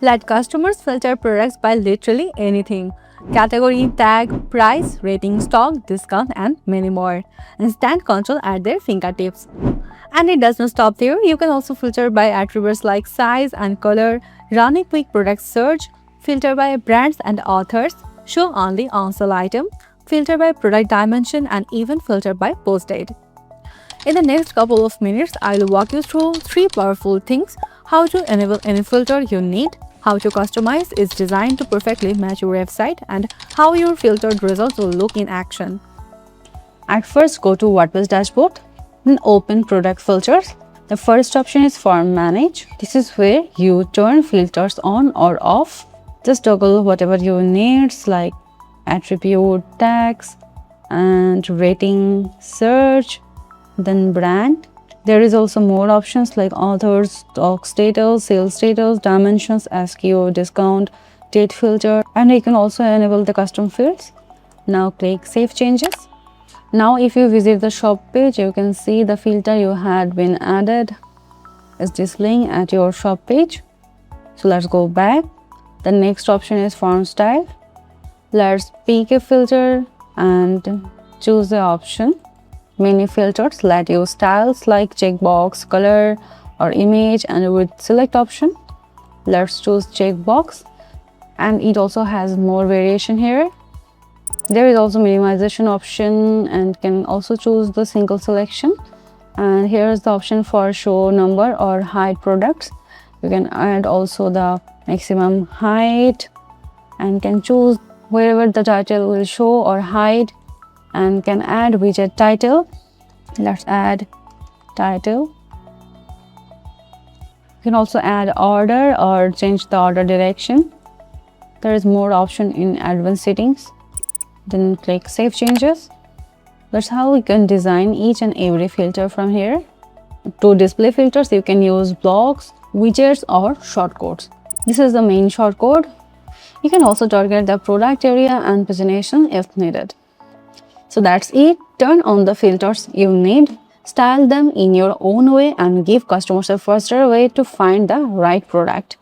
Let customers filter products by literally anything: category, tag, price, rating, stock, discount, and many more. Instant control at their fingertips. And it does not stop there. You can also filter by attributes like size and color, run a quick product search, filter by brands and authors, show only on sale item, filter by product dimension, and even filter by post date. In the next couple of minutes, I'll walk you through 3 powerful things: how to enable any filter you need, how to customize is designed to perfectly match your website, and how your filtered results will look in action. At first, go to WordPress dashboard, then open product filters. The first option is form manage. This is where you turn filters on or off. Just toggle whatever you need, like attribute, tags, and rating, search, then brand. There is also more options like authors, stock status, sales status, dimensions, SKU, discount, date filter, and you can also enable the custom fields. Now click Save Changes. Now if you visit the shop page, you can see the filter you had been added is displaying at your shop page. So let's go back. The next option is form style. Let's pick a filter and choose the option. Many filters let you styles like checkbox, color, or image, and with select option, let's choose checkbox, and it also has more variation here. There is also minimization option and can also choose the single selection. And here is the option for show number or hide products. You can add also the maximum height and can choose wherever the title will show or hide, and can add widget title. Let's add title. You can also add order or change the order direction. There is more option in advanced settings. Then click Save Changes. That's how we can design each and every filter from here. To display filters, you can use blocks, widgets, or shortcodes. This is the main shortcode. You can also target the product area and pagination if needed. So that's it. Turn on the filters you need, style them in your own way, and give customers a faster way to find the right product.